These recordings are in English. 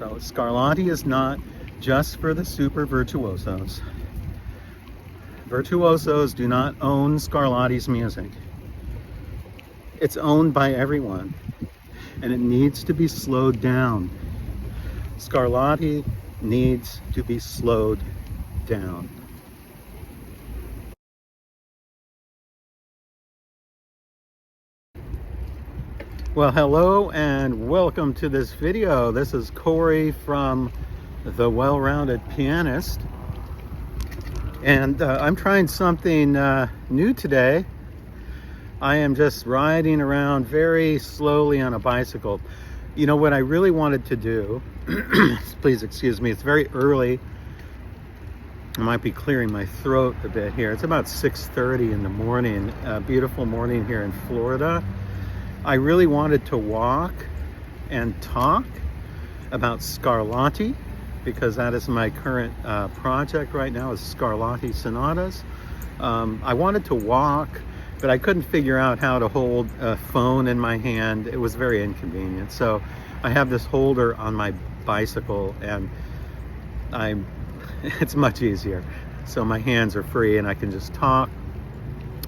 So Scarlatti is not just for the super virtuosos. Virtuosos do not own Scarlatti's music. It's owned by everyone, and it needs to be slowed down. Scarlatti needs to be slowed down. Well, hello and welcome to this video. This is Corey from The Well-Rounded Pianist, and I'm trying something new today. I am just riding around very slowly on a bicycle. You know what I really wanted to do, please excuse me, it's very early. I might be clearing my throat a bit here. It's about 6:30 in the morning, a beautiful morning here in Florida. I really wanted to walk and talk about Scarlatti, because that is my current project right now, is Scarlatti Sonatas. I wanted to walk, but I couldn't figure out how to hold a phone in my hand. It was very inconvenient. So I have this holder on my bicycle, and it's much easier. So my hands are free and I can just talk.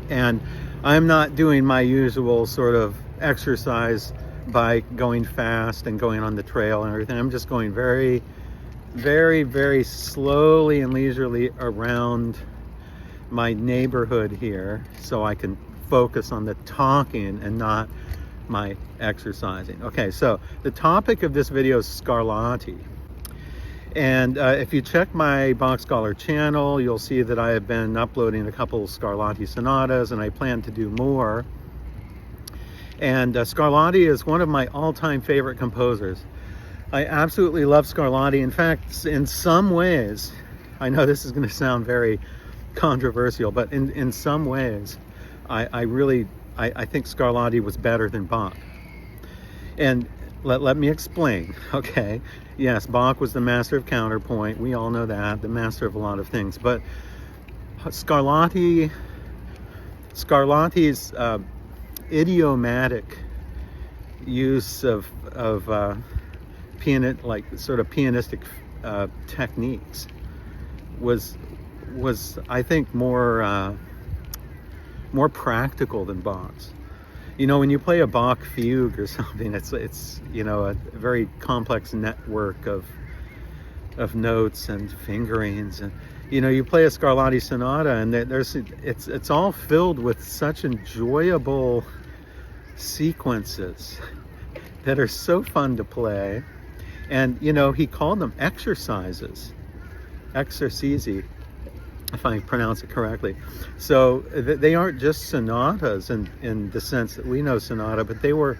And I'm not doing my usual sort of exercise by going fast and going on the trail and everything. I'm just going very, very, very slowly and leisurely around my neighborhood here, so I can focus on the talking and not my exercising. Okay, so the topic of this video is Scarlatti. And if you check my Bach Scholar channel, you'll see that I have been uploading a couple Scarlatti sonatas, and I plan to do more. And Scarlatti is one of my all-time favorite composers. I absolutely love Scarlatti. In fact, in some ways, I know this is going to sound very controversial, but in some ways, I think Scarlatti was better than Bach. And let me explain, okay? Yes, Bach was the master of counterpoint. We all know that, the master of a lot of things. But Scarlatti's idiomatic use of pianistic techniques was I think more practical than Bach's. You know, when you play a Bach fugue or something, it's you know, a very complex network of notes and fingerings, and you know, you play a Scarlatti sonata, and it's all filled with such enjoyable sequences that are so fun to play. And you know, he called them exercises, exercizi, if I pronounce it correctly. So they aren't just sonatas in the sense that we know sonata, but they were,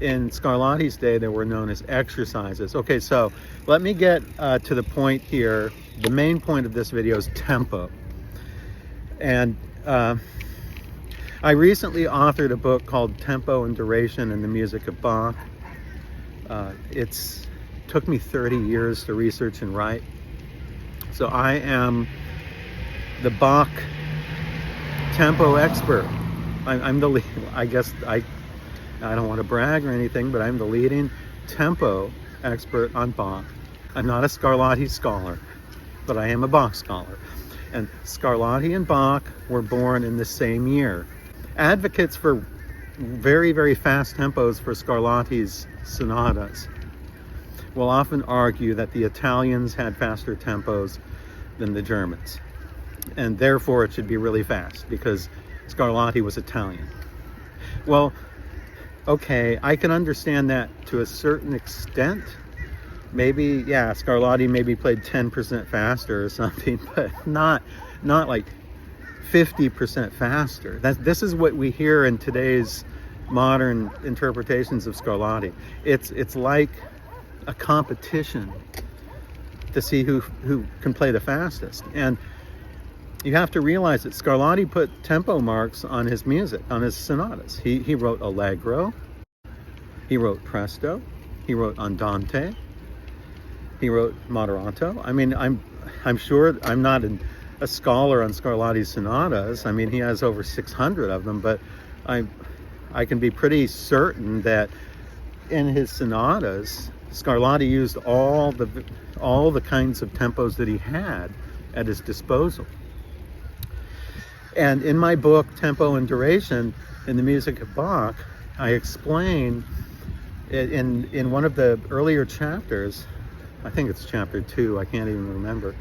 in Scarlatti's day, they were known as exercises. Okay, so let me get to the point here. The main point of this video is tempo. And I recently authored a book called Tempo and Duration in the Music of Bach. It's took me 30 years to research and write. So I am the Bach tempo expert. I'm the lead, I guess I don't want to brag or anything, but I'm the leading tempo expert on Bach. I'm not a Scarlatti scholar, but I am a Bach scholar. And Scarlatti and Bach were born in the same year. Advocates for very, very fast tempos for Scarlatti's sonatas will often argue that the Italians had faster tempos than the Germans, and therefore it should be really fast because Scarlatti was Italian. Well, okay, I can understand that to a certain extent. Maybe, yeah, Scarlatti maybe played 10% faster or something, but not like 50% faster. This is what we hear in today's modern interpretations of Scarlatti. It's like a competition to see who can play the fastest. And you have to realize that Scarlatti put tempo marks on his music, on his sonatas. He wrote Allegro, he wrote Presto, he wrote Andante, he wrote Moderato. I mean, I'm sure I'm not a scholar on Scarlatti's sonatas. I mean, he has over 600 of them, but I can be pretty certain that in his sonatas, Scarlatti used all the kinds of tempos that he had at his disposal. And in my book, Tempo and Duration in the Music of Bach, I explain in one of the earlier chapters, I think it's chapter 2, I can't even remember,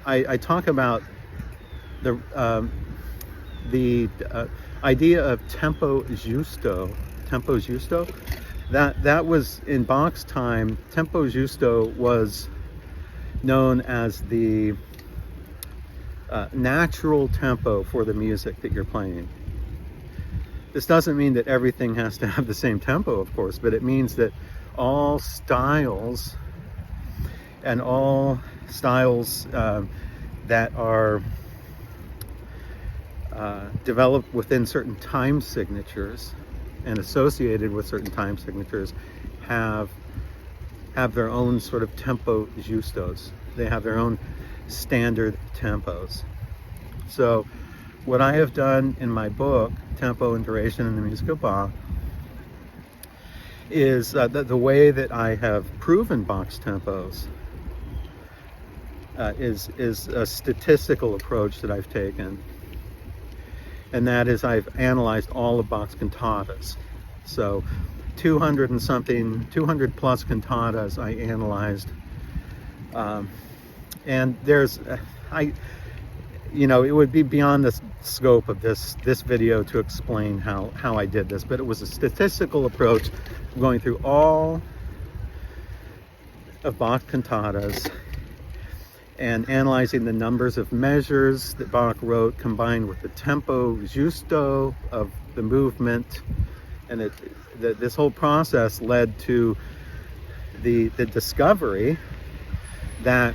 I talk about the idea of tempo giusto. That was in Bach's time. Tempo giusto was known as the natural tempo for the music that you're playing. This doesn't mean that everything has to have the same tempo, of course, but it means that all styles that are developed within certain time signatures and associated with certain time signatures have their own sort of tempo giustos. They have their own standard tempos. So what I have done in my book, Tempo and Duration in the Music of Bach, is the way that I have proven Bach's tempos is a statistical approach that I've taken. And that is, I've analyzed all of Bach's cantatas. So 200 plus cantatas I analyzed. And there's, it would be beyond the scope of this video to explain how I did this, but it was a statistical approach going through all of Bach cantatas and analyzing the numbers of measures that Bach wrote combined with the tempo giusto of the movement. And this whole process led to the discovery that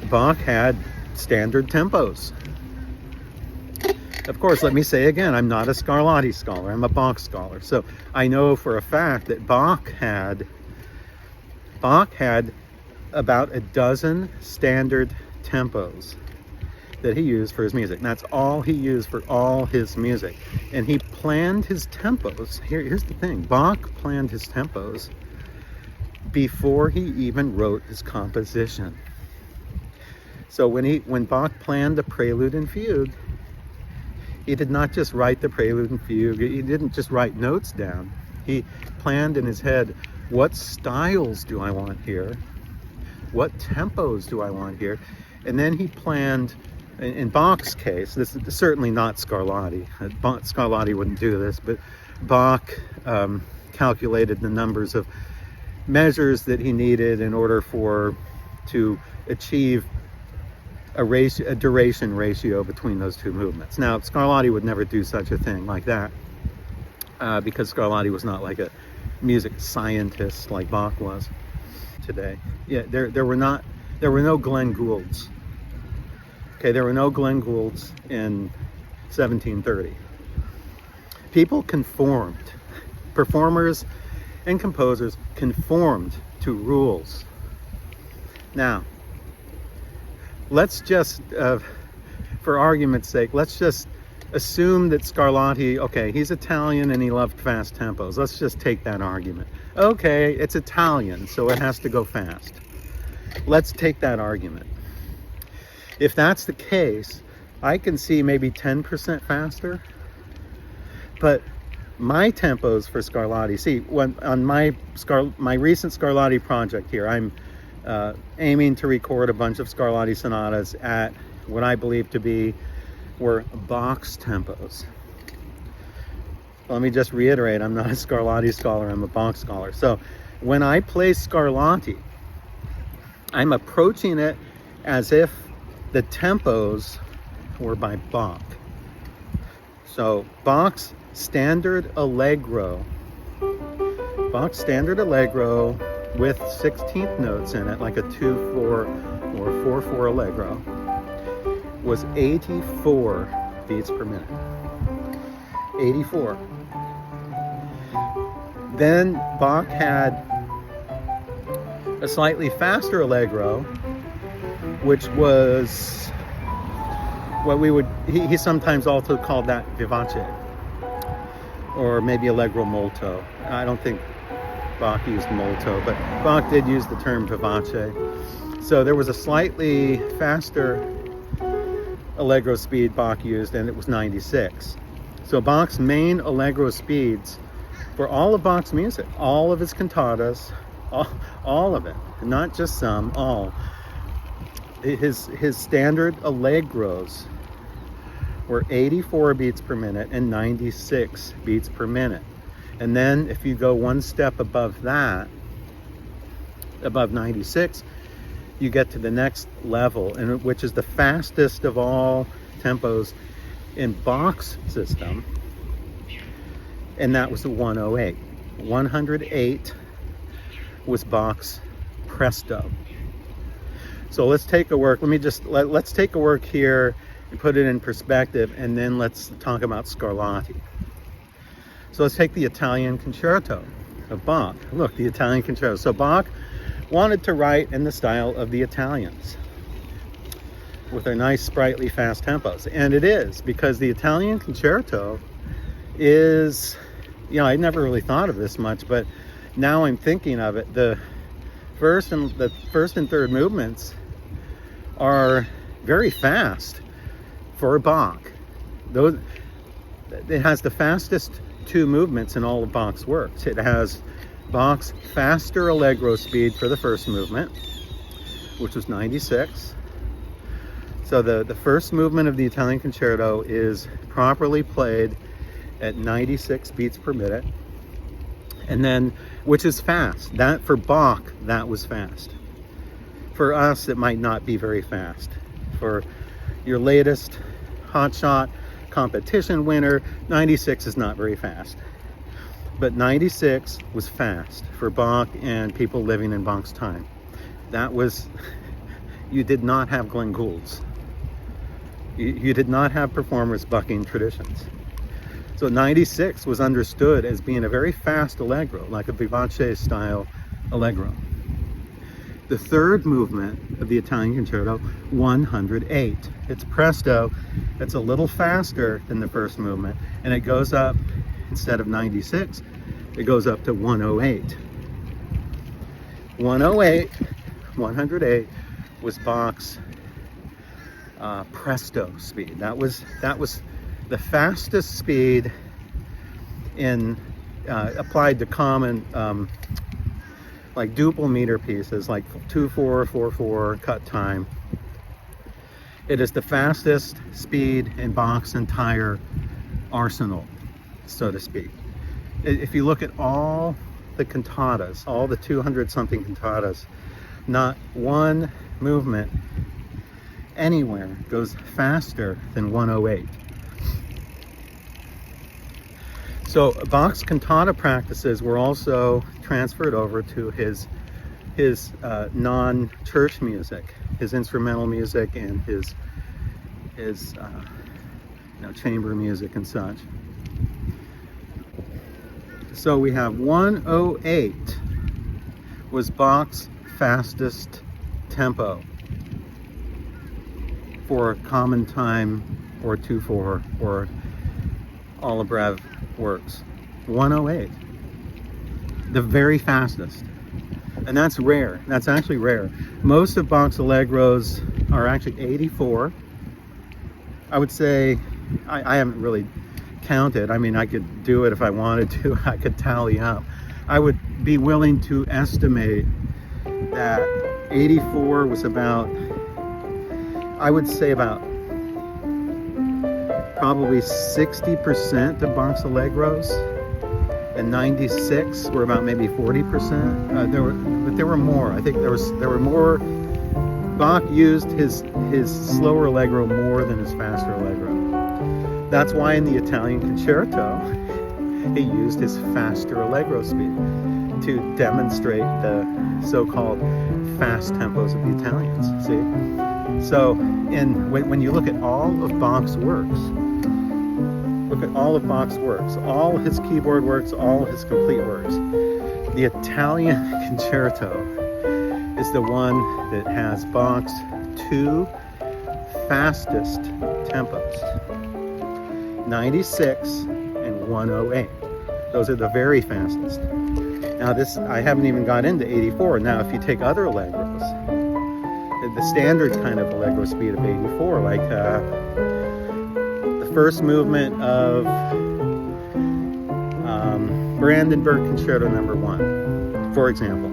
Bach had standard tempos. Of course, let me say again, I'm not a Scarlatti scholar, I'm a Bach scholar. So I know for a fact that Bach had about a dozen standard tempos that he used for his music. And that's all he used for all his music. And he planned his tempos. Here's the thing, Bach planned his tempos before he even wrote his composition. So when Bach planned the prelude and fugue, he did not just write the prelude and fugue. He didn't just write notes down. He planned in his head, what styles do I want here? What tempos do I want here? And then he planned, in Bach's case, this is certainly not Scarlatti. Scarlatti wouldn't do this, but Bach calculated the numbers of measures that he needed in order to achieve a duration ratio between those two movements. Now, Scarlatti would never do such a thing like that because Scarlatti was not like a music scientist like Bach was today. Yeah, there were no Glenn Goulds. Okay, there were no Glenn Goulds in 1730. People conformed. Performers and composers conformed to rules. Now, let's just, for argument's sake, let's just assume that Scarlatti, okay, he's Italian and he loved fast tempos. Let's just take that argument. Okay, it's Italian, so it has to go fast. Let's take that argument. If that's the case, I can see maybe 10% faster. But my tempos for Scarlatti, see, when on my recent Scarlatti project here, I'm aiming to record a bunch of Scarlatti sonatas at what I believe were Bach's tempos. Let me just reiterate, I'm not a Scarlatti scholar, I'm a Bach scholar. So when I play Scarlatti, I'm approaching it as if the tempos were by Bach. So Bach's standard Allegro with 16th notes in it, like a 2/4 or 4/4 Allegro, was 84 beats per minute. 84. Then Bach had a slightly faster Allegro, which was what he sometimes also called that vivace, or maybe Allegro molto. I don't think Bach used molto, but Bach did use the term vivace. So there was a slightly faster Allegro speed Bach used, and it was 96. So Bach's main Allegro speeds for all of Bach's music, all of his cantatas, all of it, not just some, all. His standard Allegros were 84 beats per minute and 96 beats per minute. And then if you go one step above that, above 96, you get to the next level, and which is the fastest of all tempos in Bach's system, and that was the 108. 108 was Bach's Presto. So let's take a work. Let's take a work here and put it in perspective, and then let's talk about Scarlatti. So let's take the Italian Concerto of Bach. Look, the Italian Concerto. So Bach wanted to write in the style of the Italians with their nice, sprightly, fast tempos. And it is, because the Italian Concerto is, you know, I never really thought of this much, but now I'm thinking of it. The first and third movements are very fast for Bach. It has the fastest two movements in all of Bach's works. It has Bach's faster Allegro speed for the first movement, which was 96. So the first movement of the Italian Concerto is properly played at 96 beats per minute, and then, which is fast. That, for Bach, that was fast. For us, it might not be very fast. For your latest hotshot competition winner, 96 is not very fast. But 96 was fast for Bach and people living in Bach's time. That was, you did not have Glenn Goulds. You did not have performers bucking traditions. So 96 was understood as being a very fast Allegro, like a vivace style Allegro. The third movement of the Italian Concerto, 108. It's Presto. It's a little faster than the first movement, and it goes up, instead of 96, it goes up to 108. 108 was Bach's Presto speed. That was the fastest speed in applied to common like duple meter pieces, like 2/4, 4/4 cut time. It is the fastest speed in Bach's entire arsenal, so to speak. If you look at all the cantatas, all the 200 something cantatas, not one movement anywhere goes faster than 108. So Bach's cantata practices were also transferred over to his non-church music, his instrumental music, and his chamber music and such. So we have 108 was Bach's fastest tempo for common time or 2/4 or alla breve works. 108, the very fastest. And that's rare. That's actually rare. Most of Bach's Allegros are actually 84. I would say, I haven't really counted. I mean, I could do it if I wanted to. I could tally up. I would be willing to estimate that 84 was about, I would say about probably 60% of Bach's Allegros, and 96 were about maybe 40%. But there were more. I think there were more. Bach used his slower Allegro more than his faster Allegro. That's why in the Italian Concerto, he used his faster Allegro speed to demonstrate the so-called fast tempos of the Italians. See? So, when you look at all of Bach's works, all his keyboard works, all his complete works, the Italian Concerto is the one that has Bach's two fastest tempos, 96 and 108. Those are the very fastest. Now this, I haven't even got into 84. Now if you take other allegros, the standard kind of allegro speed of 84, like the first movement of Brandenburg Concerto No. 1, for example.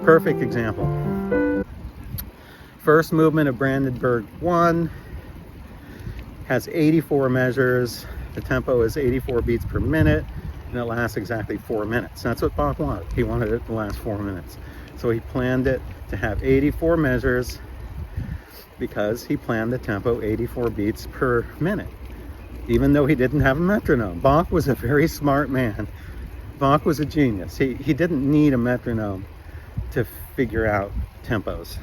Perfect example. First movement of Brandenburg 1 has 84 measures. The tempo is 84 beats per minute, and it lasts exactly 4 minutes. That's what Bach wanted. He wanted it to last 4 minutes. So he planned it to have 84 measures because he planned the tempo 84 beats per minute, even though he didn't have a metronome. Bach was a very smart man. Bach was a genius. He didn't need a metronome to figure out tempos.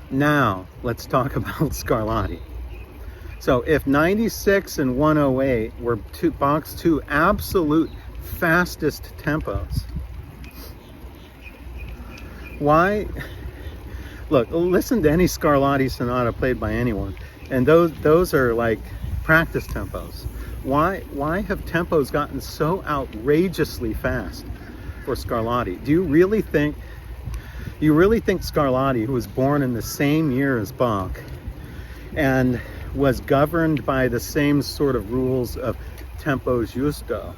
Now, let's talk about Scarlatti. So if 96 and 108 were Bach's two absolute fastest tempos, why? Look, listen to any Scarlatti sonata played by anyone, and those are like practice tempos. Why have tempos gotten so outrageously fast for Scarlatti? Do you really think Scarlatti, who was born in the same year as Bach and was governed by the same sort of rules of tempo giusto,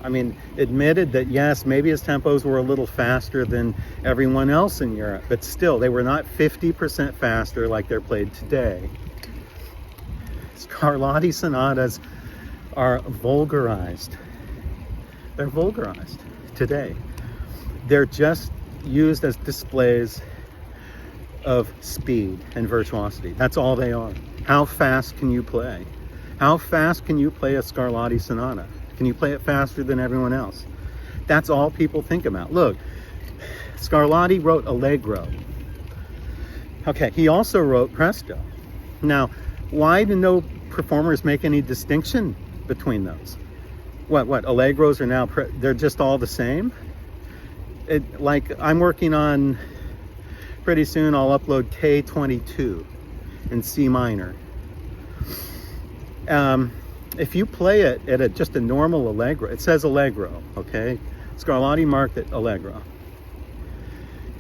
I mean, admitted that yes, maybe his tempos were a little faster than everyone else in Europe, but still, they were not 50% faster like they're played today. Scarlatti sonatas are vulgarized. They're vulgarized today. They're just used as displays of speed and virtuosity. That's all they are. How fast can you play? How fast can you play a Scarlatti sonata? Can you play it faster than everyone else? That's all people think about. Look, Scarlatti wrote Allegro. Okay, he also wrote Presto. Now, why do no performers make any distinction between those? What, Allegros are now, they're just all the same? Like, I'm working on, pretty soon I'll upload K22 in C minor. If you play it at just a normal Allegro, it says Allegro, okay? Scarlatti marked it Allegro.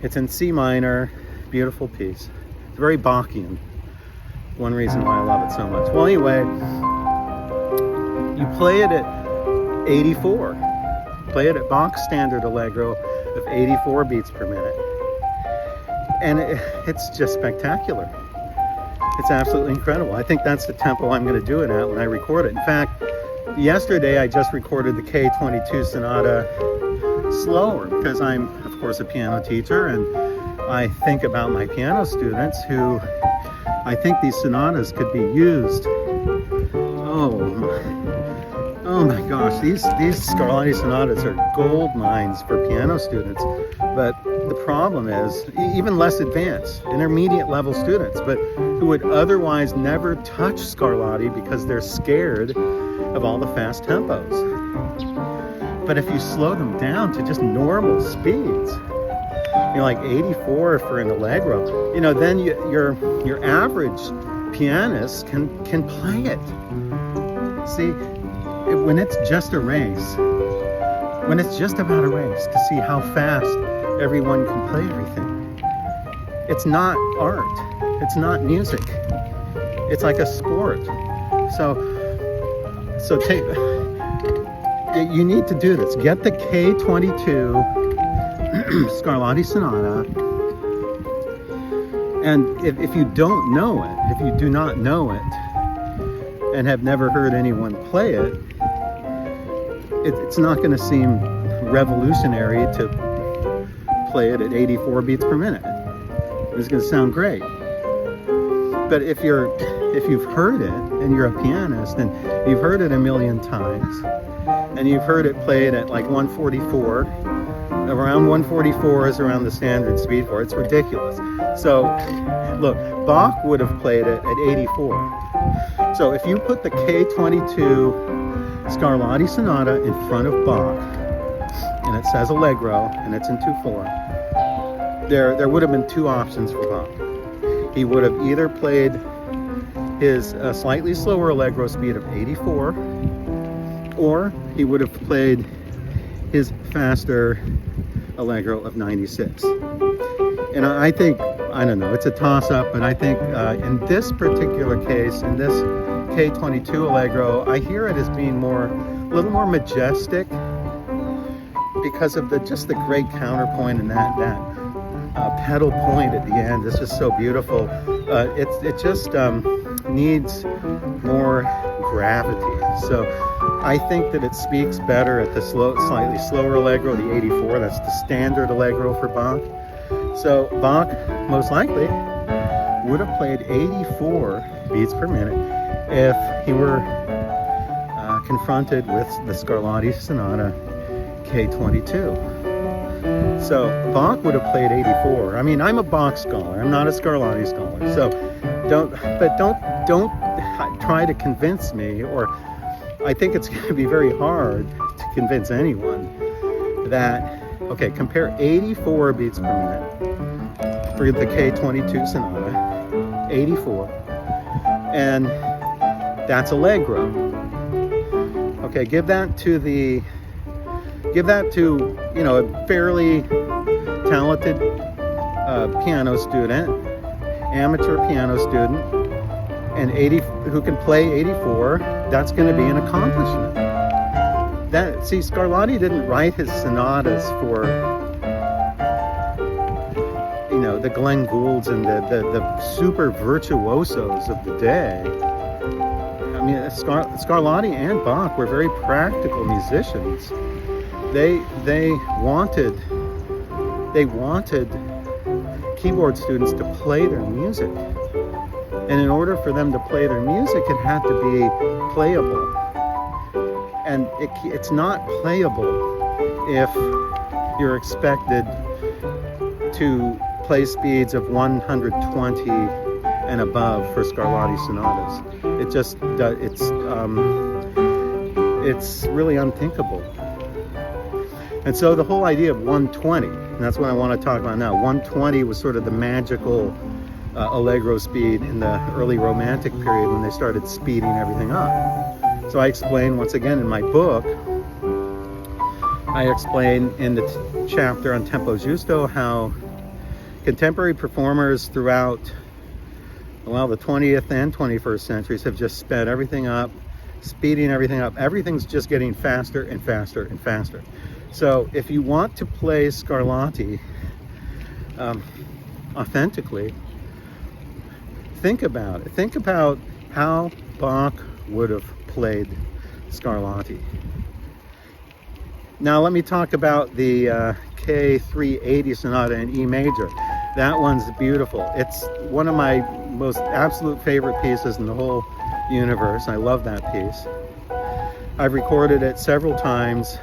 It's in C minor, beautiful piece. It's very Bachian. One reason why I love it so much. Well, anyway, you play it at 84. Play it at Bach's standard Allegro of 84 beats per minute. And it's just spectacular. It's absolutely incredible. I think that's the tempo I'm going to do it at when I record it. In fact, yesterday I just recorded the K22 Sonata slower because I'm, of course, a piano teacher, and I think about my piano students who I think these sonatas could be used. Oh my gosh, these Scarlatti sonatas are gold mines for piano students. But the problem is, even less advanced, intermediate level students, but who would otherwise never touch Scarlatti because they're scared of all the fast tempos. But if you slow them down to just normal speeds, like 84 for an Allegro, then your average pianist can play it. See, when it's just a race, when it's just about a race to see how fast everyone can play everything, it's not art, it's not music, it's like a sport. So you need to do this. Get the K22 Scarlatti Sonata, and if you don't know it, if you do not know it and have never heard anyone play it, it's not going to seem revolutionary to play it at 84 beats per minute. It's going to sound great. But if you've heard it and you're a pianist and you've heard it a million times and you've heard it played at like 144, around 144 is around the standard speed for it. It's ridiculous. So look, Bach would have played it at 84. So if you put the K22 Scarlatti Sonata in front of Bach, and it says Allegro, and it's in 2/4, there would have been two options for Bach. He would have either played his slightly slower Allegro speed of 84, or he he would have played his faster Allegro of 96. And I think, I don't know, it's a toss-up, but I think in this particular case, in this K22 Allegro, I hear it as being a little more majestic because of just the great counterpoint and that pedal point at the end. This is so beautiful. It just needs more gravity. So I think that it speaks better at the slightly slower Allegro, the 84. That's the standard Allegro for Bach. So Bach most likely would have played 84 beats per minute if he were confronted with the Scarlatti Sonata K22. So Bach would have played 84. I mean, I'm a Bach scholar. I'm not a Scarlatti scholar. So don't try to convince me, or I think it's going to be very hard to convince anyone that, okay, compare 84 beats per minute for the K22 Sonata, 84, and that's Allegro. Okay, give that to you know, a fairly talented piano student, amateur piano student, and who can play 84. That's going to be an accomplishment. See, Scarlatti didn't write his sonatas for, you know, the Glenn Goulds and the super virtuosos of the day. I mean, Scarlatti and Bach were very practical musicians. They wanted keyboard students to play their music. And in order for them to play their music, it had to be playable. And it's not playable if you're expected to play speeds of 120 and above for Scarlatti sonatas. It's really unthinkable. And so the whole idea of 120, and that's what I want to talk about now. 120 was sort of the magical Allegro speed in the early Romantic period when they started speeding everything up. So I explain once again in my book, I explain in the chapter on tempo giusto how contemporary performers throughout, well, the 20th and 21st centuries have just sped everything up, speeding everything up. Everything's just getting faster and faster and faster. So if you want to play Scarlatti authentically, think about it. Think about how Bach would have played Scarlatti. Now let me talk about the K380 Sonata in E major. That one's beautiful. It's one of my most absolute favorite pieces in the whole universe. I love that piece. I've recorded it several times.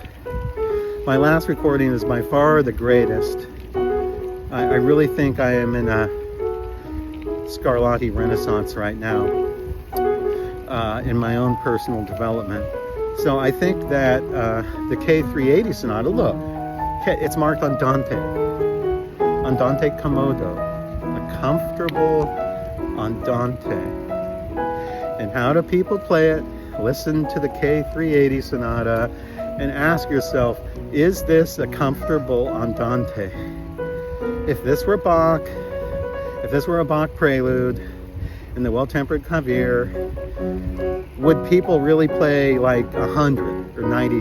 My last recording is by far the greatest. I really think I am in a Scarlatti renaissance right now in my own personal development. So I think that the K380 Sonata, look, it's marked Andante Comodo, a comfortable Andante. And how do people play it? Listen to the K380 Sonata and ask yourself, is this a comfortable Andante? If this were Bach, if this were a Bach prelude in the Well-Tempered Clavier, would people really play like 100 or 90?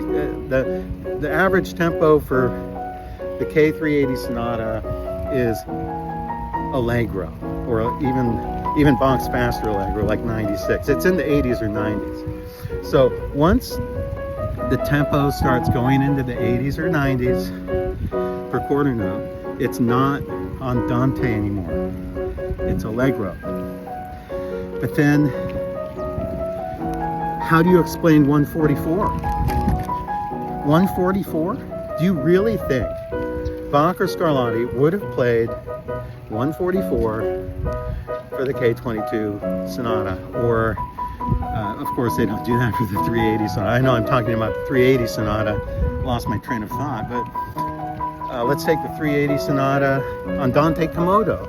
The average tempo for the K380 Sonata is Allegro, or even Bach's faster Allegro, like 96. It's in the 80s or 90s. So once the tempo starts going into the 80s or 90s per quarter note, it's not Andante anymore. It's Allegro. But then, how do you explain 144? 144? Do you really think Bach or Scarlatti would have played 144 for the K22 Sonata? Or, of course, they don't do that for the 380 Sonata. I know I'm talking about the 380 Sonata. Lost my train of thought, but let's take the 380 Sonata, Andante Comodo.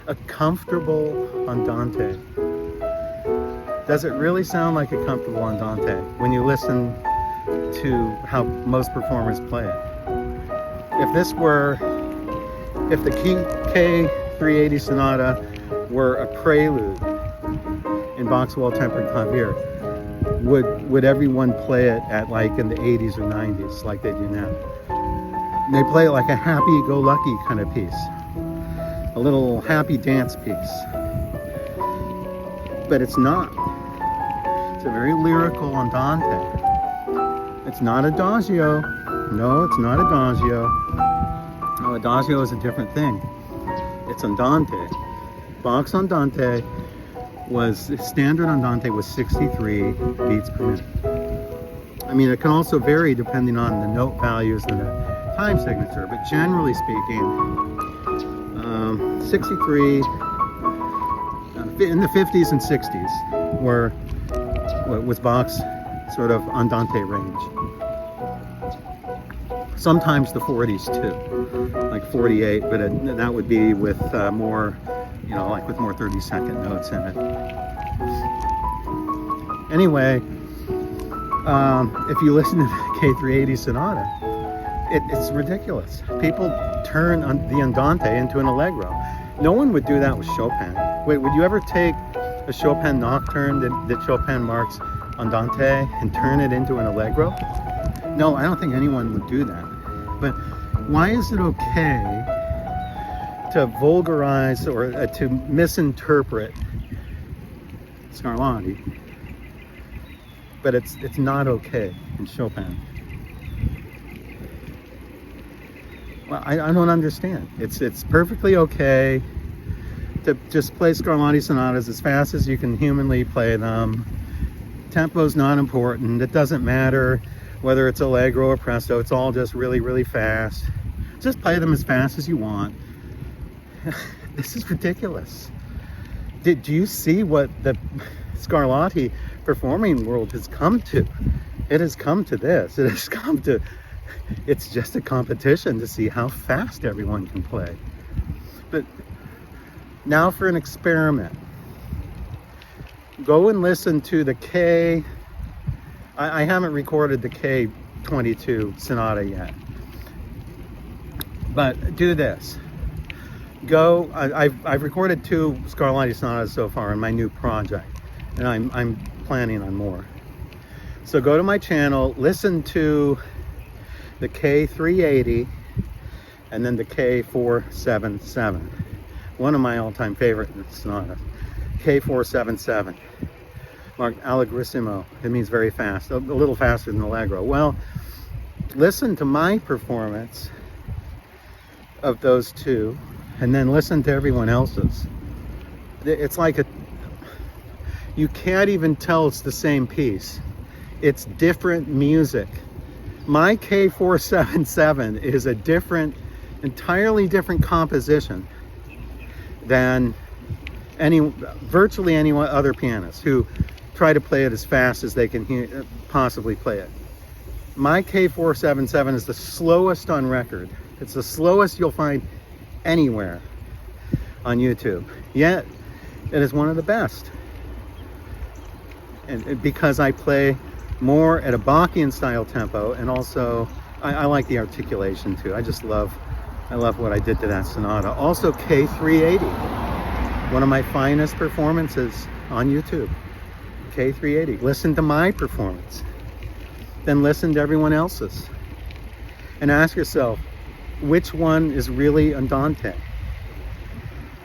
A comfortable Andante. Does it really sound like a comfortable andante when you listen to how most performers play it? If the K380 Sonata were a prelude in Bach's well-tempered clavier, would everyone play it at like in the 80s or 90s like they do now? They play it like a happy-go-lucky kind of piece, a little happy dance piece. But it's not. It's a very lyrical andante. It's not adagio. No, it's not adagio. No, adagio is a different thing. It's andante. Bach's andante was, standard andante was 63 beats per minute. I mean, it can also vary depending on the note values and the time signature, but generally speaking, 63 in the 50s and 60s was Bach's sort of andante range. Sometimes the 40s too, like 48, but that would be with more, you know, like with more 30-second notes in it. Anyway, if you listen to the K380 Sonata, it's ridiculous. People turn the andante into an allegro. No one would do that with Chopin. Wait, would you ever take a Chopin nocturne that Chopin marks andante and turn it into an allegro? No, I don't think anyone would do that. But why is it okay to vulgarize or to misinterpret Scarlatti, but it's not okay in Chopin? Well, I don't understand. It's perfectly okay to just play Scarlatti sonatas as fast as you can humanly play them. Tempo's not important. It doesn't matter whether it's Allegro or Presto. It's all just really, really fast. Just play them as fast as you want. This is ridiculous. Do you see what the Scarlatti performing world has come to? It has come to this. It has come to, it's just a competition to see how fast everyone can play. But now for an experiment. Go and listen to the I haven't recorded the K22 Sonata yet. But do this. Go, I've recorded 2 Scarlatti Sonatas so far in my new project, and I'm planning on more. So go to my channel, listen to the K380 and then the K477. One of my all-time favorite sonatas. K477. Marked Allegrissimo. It means very fast, a little faster than Allegro. Well, listen to my performance of those 2, and then listen to everyone else's. It's like you can't even tell it's the same piece. It's different music. My K477 is a entirely different composition than virtually any other pianist who try to play it as fast as they can possibly play it. My K477 is the slowest on record. It's the slowest you'll find anywhere on YouTube. Yet, it is one of the best. And because I play more at a Bachian style tempo, and also I like the articulation too. I love what I did to that sonata. Also K380, one of my finest performances on YouTube. K380. Listen to my performance, then listen to everyone else's, and ask yourself, which one is really andante?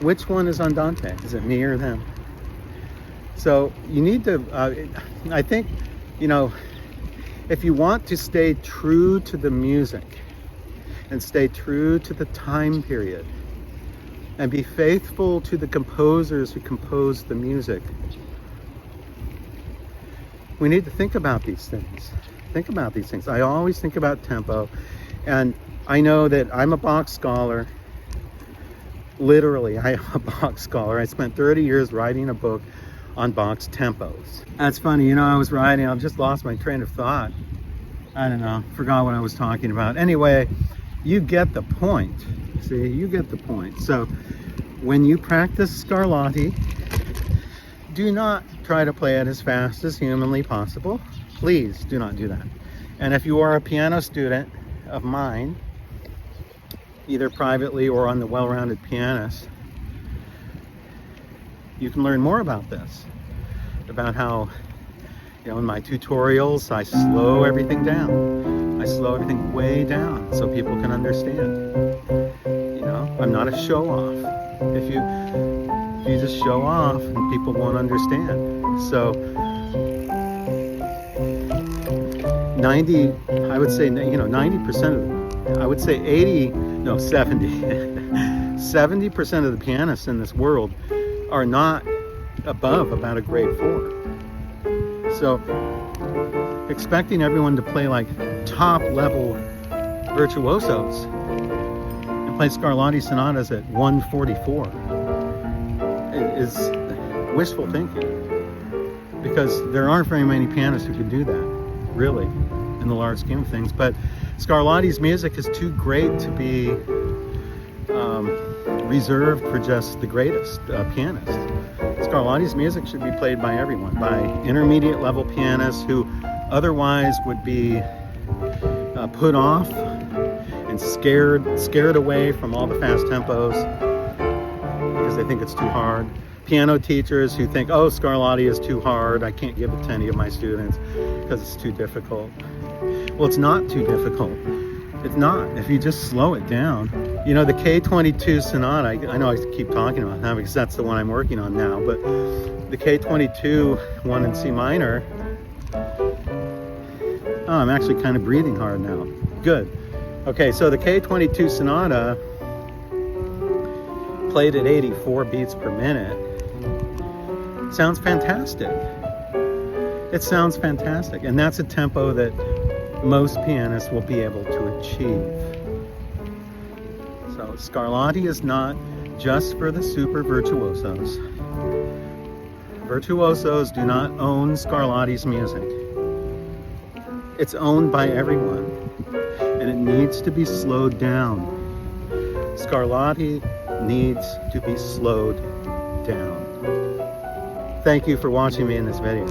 Which one is andante? Is it me or them? So you need to, I think, you know, if you want to stay true to the music and stay true to the time period and be faithful to the composers who composed the music, we need to think about these things. Think about these things. I always think about tempo, and I know that I'm a Bach scholar. Literally, I am a Bach scholar. I spent 30 years writing a book on Bach's tempos. That's funny, you know, I was writing, I've just lost my train of thought. I don't know, forgot what I was talking about. Anyway, you get the point. See, you get the point. So when you practice Scarlatti, do not try to play it as fast as humanly possible. Please do not do that. And if you are a piano student of mine, either privately or on the Well-Rounded Pianist, you can learn more about this, about how, in my tutorials, I slow everything down. I slow everything way down so people can understand. I'm not a show-off. If you just show off, and people won't understand. So 90, I would say, 90% of, I would say 70, 70% of the pianists in this world are not above about a grade 4. So expecting everyone to play like top level virtuosos and play Scarlatti Sonatas at 144 is wishful thinking, because there aren't very many pianists who can do that, really, in the large scheme of things. But Scarlatti's music is too great to be reserved for just the greatest pianists. Scarlatti's music should be played by everyone, by intermediate level pianists who otherwise would be put off and scared away from all the fast tempos because they think it's too hard. Piano teachers who think, oh, Scarlatti is too hard, I can't give it to any of my students because it's too difficult. Well, it's not too difficult. It's not, if you just slow it down. The K22 Sonata, I know I keep talking about that because that's the one I'm working on now, but the K22 one in C minor, oh, I'm actually kind of breathing hard now. Good. Okay, so the K22 Sonata played at 84 beats per minute. Sounds fantastic. It sounds fantastic. And that's a tempo that most pianists will be able to achieve. So Scarlatti is not just for the super virtuosos. Virtuosos do not own Scarlatti's music. It's owned by everyone, and it needs to be slowed down. Scarlatti needs to be slowed down. Thank you for watching me in this video.